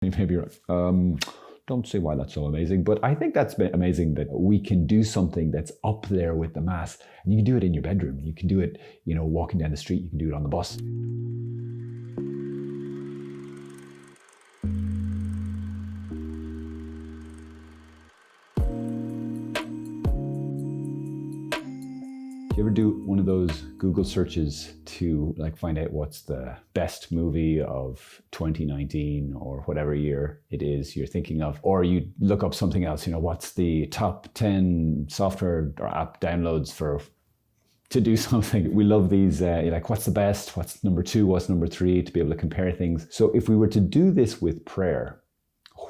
Maybe you're like, don't say why that's so amazing, but I think that's amazing that we can do something that's up there with the Mass. And you can do it in your bedroom. You can do it, walking down the street. You can do it on the bus. Do you ever do one of those Google searches to find out what's the best movie of 2019 or whatever year it is you're thinking of? Or you look up something else, what's the top 10 software or app downloads to do something? We love these, what's the best, what's number 2, what's number 3, to be able to compare things. So if we were to do this with prayer,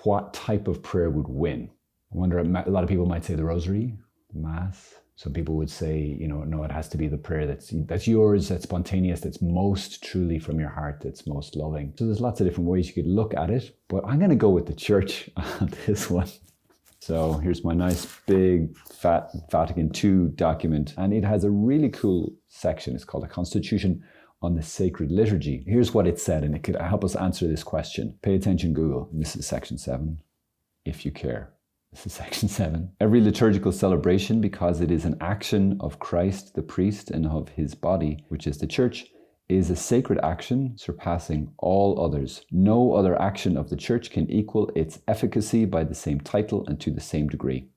what type of prayer would win? I wonder, a lot of people might say the Rosary, the Mass. Some people would say, no, it has to be the prayer that's yours, that's spontaneous, that's most truly from your heart, that's most loving. So there's lots of different ways you could look at it, but I'm going to go with the Church on this one. So here's my nice big fat Vatican II document, and it has a really cool section. It's called A Constitution on the Sacred Liturgy. Here's what it said, and it could help us answer this question. Pay attention, Google. This is section 7, if you care. This is section 7. Every liturgical celebration, because it is an action of Christ the priest and of his body, which is the Church, is a sacred action surpassing all others. No other action of the Church can equal its efficacy by the same title and to the same degree.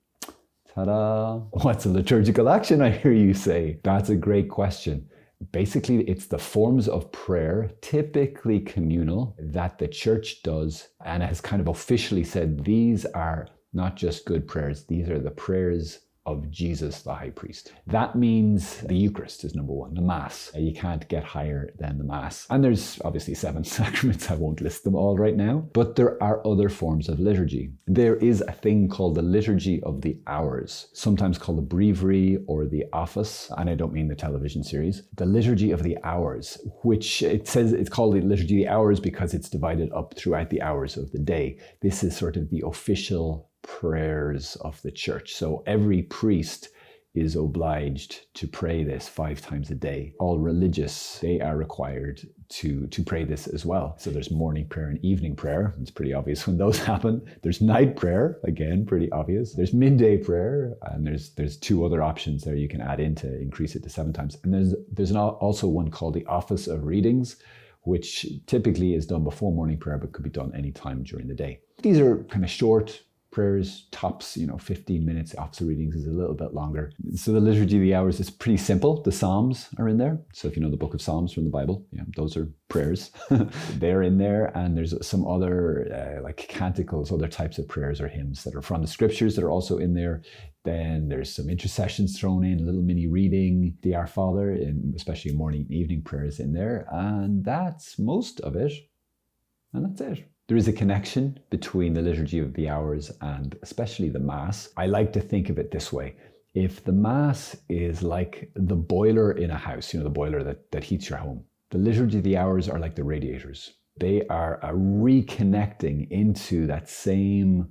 Ta-da! What's a liturgical action, I hear you say? That's a great question. Basically, it's the forms of prayer, typically communal, that the Church does and has kind of officially said these are not just good prayers, these are the prayers of Jesus, the high priest. That means the Eucharist is number 1, the Mass. You can't get higher than the Mass. And there's obviously 7 sacraments. I won't list them all right now, but there are other forms of liturgy. There is a thing called the Liturgy of the Hours, sometimes called the Breviary or the Office, and I don't mean the television series. The Liturgy of the Hours, which it says it's called the Liturgy of the Hours because it's divided up throughout the hours of the day. This is sort of the official prayers of the Church. So every priest is obliged to pray this 5 times a day. All religious, they are required to pray this as well. So there's morning prayer and evening prayer. It's pretty obvious when those happen. There's night prayer, again, pretty obvious. There's midday prayer, and there's 2 other options there you can add in to increase it to 7 times. And there's also one called the Office of Readings, which typically is done before morning prayer, but could be done any time during the day. These are kind of short prayers, tops, 15 minutes. Office of Readings is a little bit longer. So the Liturgy of the Hours is pretty simple. The Psalms are in there. So if you know the book of Psalms from the Bible, those are prayers. They're in there. And there's some other canticles, other types of prayers or hymns that are from the scriptures that are also in there. Then there's some intercessions thrown in, a little mini reading, the Our Father, and especially morning and evening prayers in there. And that's most of it. And that's it. There is a connection between the Liturgy of the Hours and especially the Mass. I like to think of it this way. If the Mass is like the boiler in a house, the boiler that heats your home, the Liturgy of the Hours are like the radiators. They are a reconnecting into that same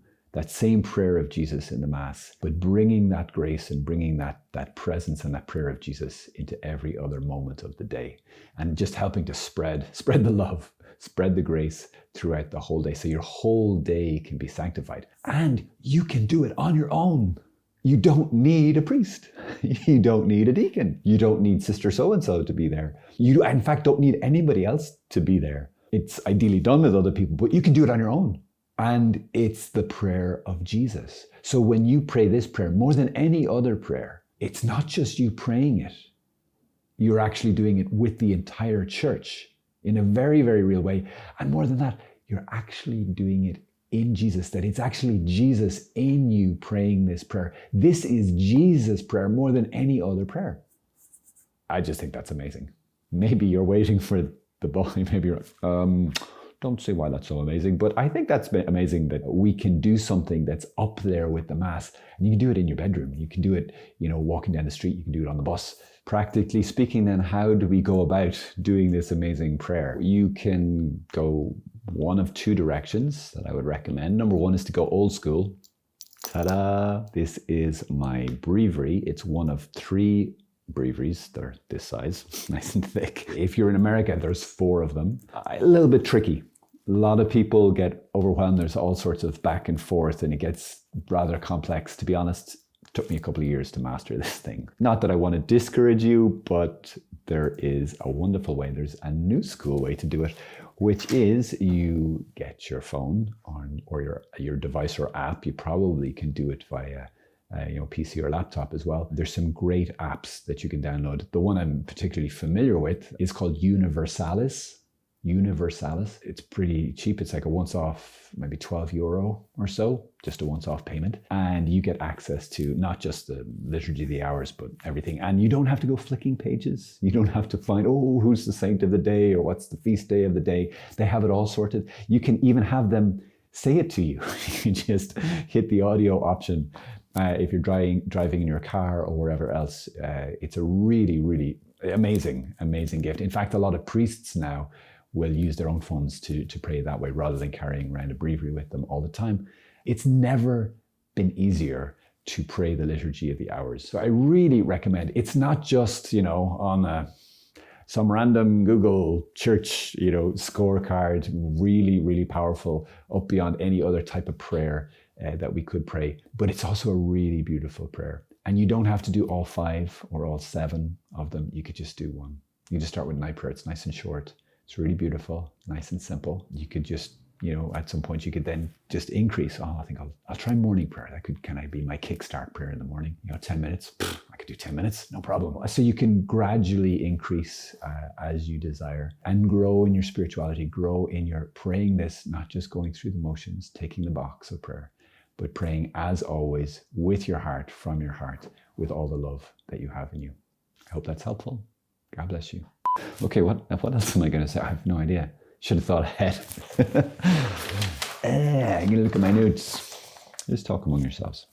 prayer of Jesus in the Mass, but bringing that grace and bringing that presence and that prayer of Jesus into every other moment of the day, and just helping to spread the love, spread the grace throughout the whole day, so your whole day can be sanctified. And you can do it on your own. You don't need a priest. You don't need a deacon. You don't need Sister so-and-so to be there. You, in fact, don't need anybody else to be there. It's ideally done with other people, but you can do it on your own. And it's the prayer of Jesus. So when you pray this prayer, more than any other prayer, it's not just you praying it. You're actually doing it with the entire Church in a very, very real way. And more than that, you're actually doing it in Jesus, that it's actually Jesus in you praying this prayer. This is Jesus' prayer more than any other prayer. I just think that's amazing. Maybe you're waiting for the book. Maybe you're don't say why that's so amazing, but I think that's amazing that we can do something that's up there with the Mass. And you can do it in your bedroom. You can do it, walking down the street. You can do it on the bus. Practically speaking, then, how do we go about doing this amazing prayer? You can go one of 2 directions that I would recommend. Number 1 is to go old school. Ta-da! This is my breviary. It's one of 3 breviaries. They're this size, nice and thick. If you're in America, there's 4 of them. A little bit tricky. A lot of people get overwhelmed. There's all sorts of back and forth, and it gets rather complex. To be honest, it took me a couple of years to master this thing. Not that I want to discourage you, but there is a wonderful way. There's a new school way to do it, which is you get your phone or your device or app. You probably can do it via PC or laptop as well. There's some great apps that you can download. The one I'm particularly familiar with is called Universalis. It's pretty cheap. It's like a once-off, maybe €12 or so, just a once-off payment. And you get access to not just the Liturgy of the Hours, but everything. And you don't have to go flicking pages. You don't have to find, who's the saint of the day or what's the feast day of the day. They have it all sorted. You can even have them say it to you. You can just hit the audio option. If you're driving in your car or wherever else, it's a really, really amazing gift. In fact, a lot of priests now will use their own phones to pray that way rather than carrying around a breviary with them all the time. It's never been easier to pray the Liturgy of the Hours. So I really recommend. It's not just, on some random Google church, scorecard, really, really powerful, up beyond any other type of prayer that we could pray. But it's also a really beautiful prayer. And you don't have to do all 5 or all 7 of them. You could just do one. You just start with night prayer. It's nice and short. It's really beautiful, nice and simple. You could just, at some point you could then just increase. I think I'll try morning prayer. That could kind of be my kickstart prayer in the morning. 10 minutes. I could do 10 minutes, no problem. So you can gradually increase as you desire and grow in your spirituality, grow in your praying this, not just going through the motions, taking the box of prayer, but praying as always with your heart, from your heart, with all the love that you have in you. I hope that's helpful. God bless you. Okay, what else am I going to say? I have no idea. Should have thought ahead. I'm going to look at my notes. Just talk among yourselves.